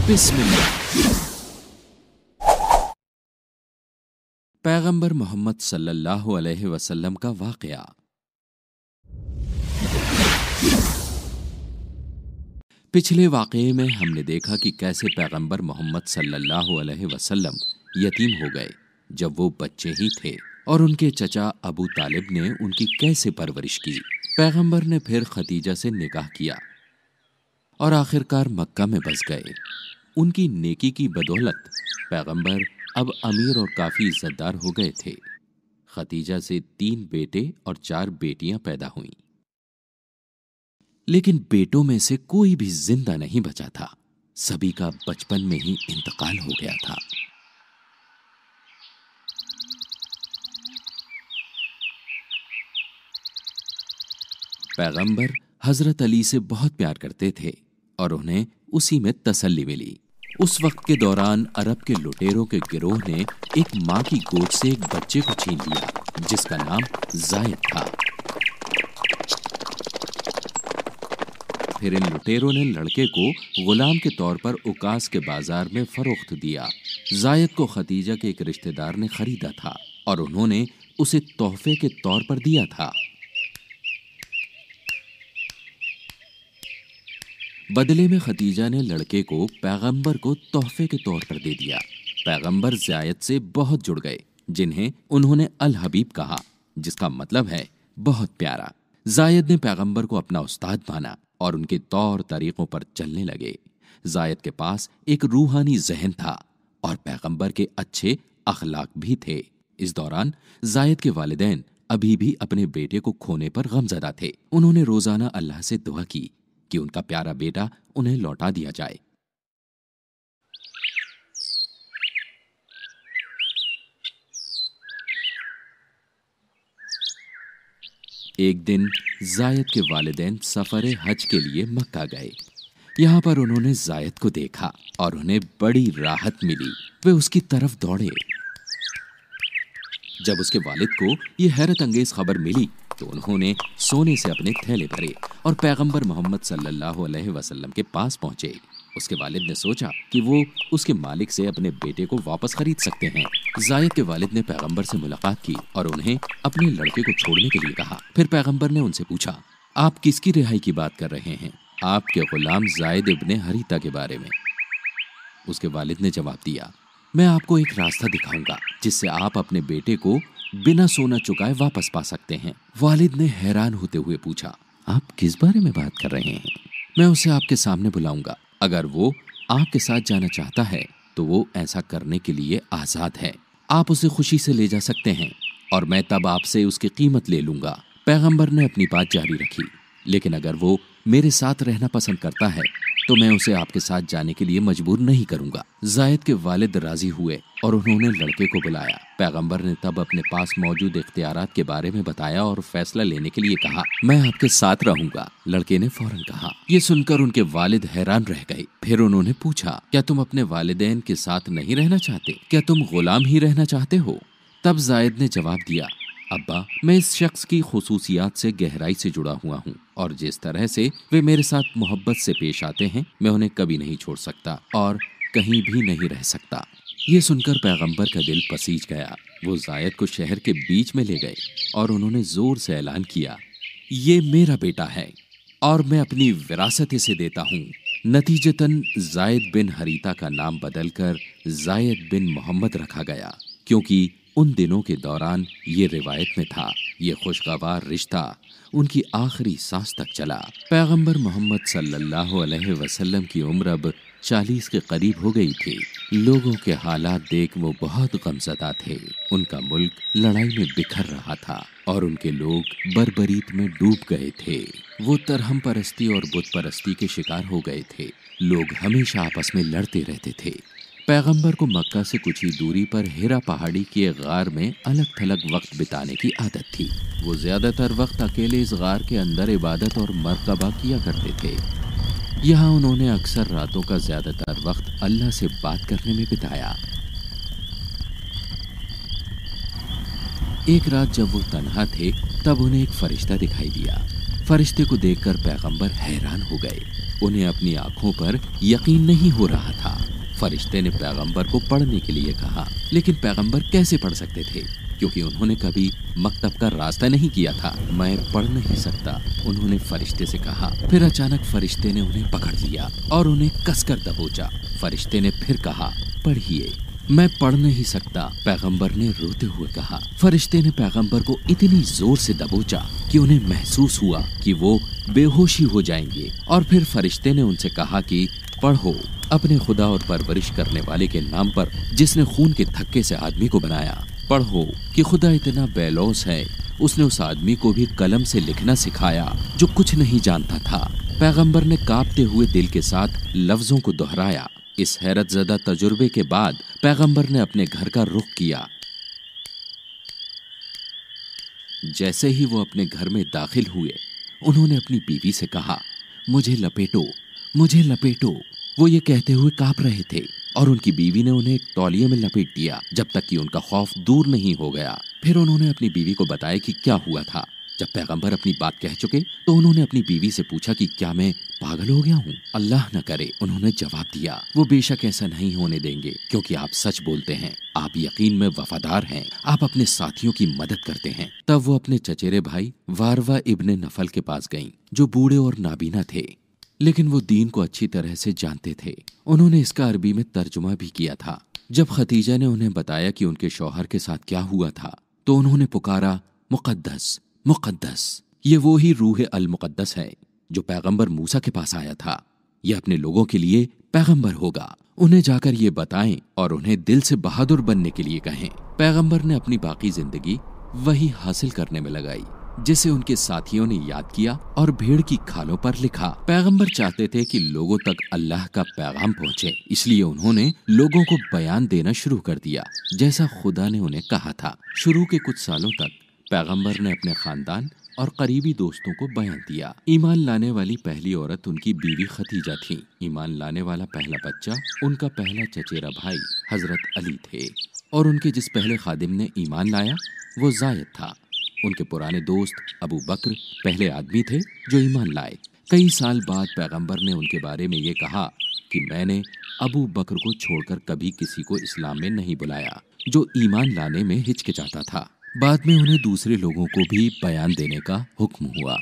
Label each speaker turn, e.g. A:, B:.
A: बिस्मिल्लाह। पैगंबर मोहम्मद सल्लल्लाहु अलैहि वसल्लम का वाक़या। पिछले वाक़ये में हमने देखा कि कैसे पैगंबर मोहम्मद सल्लल्लाहु अलैहि वसल्लम यतीम हो गए जब वो बच्चे ही थे, और उनके चचा अबू तालिब ने उनकी कैसे परवरिश की। पैगंबर ने फिर खदीजा से निकाह किया और आखिरकार मक्का में बस गए। उनकी नेकी की बदौलत पैगंबर अब अमीर और काफी इज्जतदार हो गए थे। खदीजा से 3 बेटे और 4 बेटियां पैदा हुईं, लेकिन बेटों में से कोई भी जिंदा नहीं बचा था। सभी का बचपन में ही इंतकाल हो गया था। पैगंबर हजरत अली से बहुत प्यार करते थे और उन्हें उसी में तसल्ली मिली। उस वक्त के दौरान अरब के लुटेरों के गिरोह ने एक मां की गोद से एक बच्चे को छीन लिया जिसका नाम जायद था। फिर इन लुटेरों ने लड़के को गुलाम के तौर पर उकास के बाजार में फरोख्त दिया। जायद को खदीजा के एक रिश्तेदार ने खरीदा था और उन्होंने उसे तोहफे के तौर पर दिया था। बदले में खदीजा ने लड़के को पैगंबर को तोहफे के तौर पर दे दिया। पैगंबर जायद से बहुत जुड़ गए, जिन्हें उन्होंने अल हबीब कहा, जिसका मतलब है बहुत प्यारा। जायद ने पैगंबर को अपना उस्ताद माना और उनके तौर तरीकों पर चलने लगे। जायद के पास एक रूहानी जहन था और पैगंबर के अच्छे अखलाक भी थे। इस दौरान जायद के वालिदैन अभी भी अपने बेटे को खोने पर गमज़दा थे। उन्होंने रोजाना अल्लाह से दुआ की कि उनका प्यारा बेटा उन्हें लौटा दिया जाए। एक दिन जायद के वालिदैन सफर हज के लिए मक्का गए। यहाँ पर उन्होंने जायद को देखा और उन्हें बड़ी राहत मिली। वे उसकी तरफ दौड़े। जब उसके वालिद को यह हैरत अंगेज खबर मिली तो उन्होंने सोने से अपने थैले भरे और पैगंबर मोहम्मद सल्लल्लाहु अलैहि वसल्लम के पास पहुंचे। उसके वालिद ने सोचा कि वो उसके मालिक से अपने बेटे को वापस खरीद सकते हैं। जायद के वालिद ने पैगंबर से मुलाकात की और उन्हें अपने लड़के को छोड़ने के लिए कहा। फिर पैगंबर ने उनसे पूछा, आप किसकी रिहाई की बात कर रहे हैं? आपके गुलाम जायद इब्ने हरीता के बारे में। उसके वालिद ने जवाब दिया, मैं आपको एक रास्ता दिखाऊंगा जिससे आप अपने बेटे को बिना सोना चुकाए वापस पा सकते हैं। वालिद ने हैरान होते हुए पूछा, आप किस बारे में बात कर रहे हैं? मैं उसे आपके सामने बुलाऊंगा। अगर वो आपके साथ जाना चाहता है तो वो ऐसा करने के लिए आजाद है। आप उसे खुशी से ले जा सकते हैं और मैं तब आपसे उसकी कीमत ले लूंगा। पैगंबर ने अपनी बात जारी रखी, लेकिन अगर वो मेरे साथ रहना पसंद करता है तो मैं उसे आपके साथ जाने के लिए मजबूर नहीं करूंगा। जायद के वालिद राजी हुए और उन्होंने लड़के को बुलाया। पैगंबर ने तब अपने पास मौजूद इख्तियारात के बारे में बताया और फैसला लेने के लिए कहा, मैं आपके साथ रहूंगा। लड़के ने फौरन कहा। ये सुनकर उनके वालिद हैरान रह गए। फिर उन्होंने पूछा, क्या तुम अपने वालिदैन के साथ नहीं रहना चाहते? क्या तुम गुलाम ही रहना चाहते हो? तब जायद ने जवाब दिया, अब्बा, मैं इस शख्स की खुसूसियात से गहराई से जुड़ा हुआ हूँ और जिस तरह से वे मेरे साथ मोहब्बत से पेश आते हैं मैं उन्हें कभी नहीं छोड़ सकता और कहीं भी नहीं रह सकता। ये सुनकर पैगंबर का दिल पसीज गया। वो जायद को शहर के बीच में ले गए और उन्होंने जोर से ऐलान किया, ये मेरा बेटा है और मैं अपनी विरासत इसे देता हूँ। नतीजतन जायद बिन हरीता का नाम बदलकर जायद बिन मोहम्मद रखा गया, क्योंकि उन दिनों के दौरान ये रिवायत में था। ये खुशगवार रिश्ता उनकी आखिरी सांस तक चला। पैगंबर मोहम्मद सल्लल्लाहु अलैहि वसल्लम की उम्र अब 40 के करीब हो गई थी। लोगों के हालात देख वो बहुत गमज़दा थे। उनका मुल्क लड़ाई में बिखर रहा था और उनके लोग बर्बरीत में डूब गए थे। वो तरहम परस्ती और बुत परस्ती के शिकार हो गए थे। लोग हमेशा आपस में लड़ते रहते थे। पैगंबर को मक्का से कुछ ही दूरी पर हिरा पहाड़ी के गार में अलग थलग वक्त बिताने की आदत थी। वो ज्यादातर वक्त अकेले इस गार के अंदर इबादत और मरकबा किया करते थे। यहाँ उन्होंने अक्सर रातों का ज्यादातर वक्त अल्लाह से बात करने में बिताया। एक रात जब वो तन्हा थे तब उन्हें एक फरिश्ता दिखाई दिया। फरिश्ते को देखकर पैगंबर हैरान हो गए। उन्हें अपनी आंखों पर यकीन नहीं हो रहा था। फरिश्ते ने पैगंबर को पढ़ने के लिए कहा, लेकिन पैगंबर कैसे पढ़ सकते थे क्योंकि उन्होंने कभी मकतब का रास्ता नहीं किया था। मैं पढ़ नहीं सकता, उन्होंने फरिश्ते से कहा। फिर अचानक फरिश्ते ने उन्हें पकड़ लिया और उन्हें कसकर दबोचा। फरिश्ते ने फिर कहा, पढ़िए। मैं पढ़ नहीं सकता, पैगंबर ने रोते हुए कहा। फरिश्ते ने पैगंबर को इतनी जोर से दबोचा कि उन्हें महसूस हुआ कि वो बेहोशी हो जाएंगे, और फिर फरिश्ते ने उनसे कहा कि पढ़ो अपने खुदा और परवरिश करने वाले के नाम पर, जिसने खून के थक्के से आदमी को बनाया। पढ़ो कि खुदा इतना बेलौस है, उसने उस आदमी को भी कलम से लिखना सिखाया जो कुछ नहीं जानता था। पैगंबर ने कांपते हुए दिल के साथ लफ्जों को दोहराया। इस हैरत ज़दा तजुर्बे के बाद पैगंबर ने अपने घर का रुख किया। जैसे ही वो अपने घर में दाखिल हुए, उन्होंने अपनी बीवी से कहा, मुझे लपेटो, मुझे लपेटो। वो ये कहते हुए कांप रहे थे और उनकी बीवी ने उन्हें एक तौलिए में लपेट दिया जब तक कि उनका खौफ दूर नहीं हो गया। फिर उन्होंने अपनी बीवी को बताया कि क्या हुआ था। जब पैगंबर अपनी बात कह चुके तो उन्होंने अपनी बीवी से पूछा कि क्या मैं पागल हो गया हूँ? अल्लाह न करे, उन्होंने जवाब दिया, वो बेशक ऐसा नहीं होने देंगे क्योंकि आप सच बोलते हैं, आप यकीन में वफादार हैं, आप अपने साथियों की मदद करते हैं। तब वो अपने चचेरे भाई वारवा इब्ने नफल के पास गईं, जो बूढ़े और नाबीना थे, लेकिन वो दीन को अच्छी तरह से जानते थे। उन्होंने इसका अरबी में तर्जुमा भी किया था। जब खतीजा ने उन्हें बताया कि उनके शौहर के साथ क्या हुआ था तो उन्होंने पुकारा, मुक़द्दस, मुक़द्दस। ये वो ही रूह अल मुक़द्दस है जो पैगंबर मूसा के पास आया था। ये अपने लोगों के लिए पैगंबर होगा, उन्हें जाकर ये बताएं और उन्हें दिल से बहादुर बनने के लिए कहें। पैगंबर ने अपनी बाकी जिंदगी वही हासिल करने में लगाई जिसे उनके साथियों ने याद किया और भेड़ की खालों पर लिखा। पैगंबर चाहते थे कि लोगों तक अल्लाह का पैगाम पहुंचे, इसलिए उन्होंने लोगों को बयान देना शुरू कर दिया जैसा खुदा ने उन्हें कहा था। शुरू के कुछ सालों तक पैगंबर ने अपने खानदान और करीबी दोस्तों को बयान दिया। ईमान लाने वाली पहली औरत उनकी बीवी खतीजा थी। ईमान लाने वाला पहला बच्चा उनका पहला चचेरा भाई हजरत अली थे, और उनके जिस पहले खादिम ने ईमान लाया वो जायद था। उनके पुराने दोस्त अबू बकर पहले आदमी थे जो ईमान लाए। कई साल बाद पैगंबर ने उनके बारे में ये कहा कि मैंने अबू बकर को छोड़कर कभी किसी को इस्लाम में नहीं बुलाया जो ईमान लाने में हिचकिचाता था। बाद में उन्हें दूसरे लोगों को भी बयान देने का हुक्म हुआ।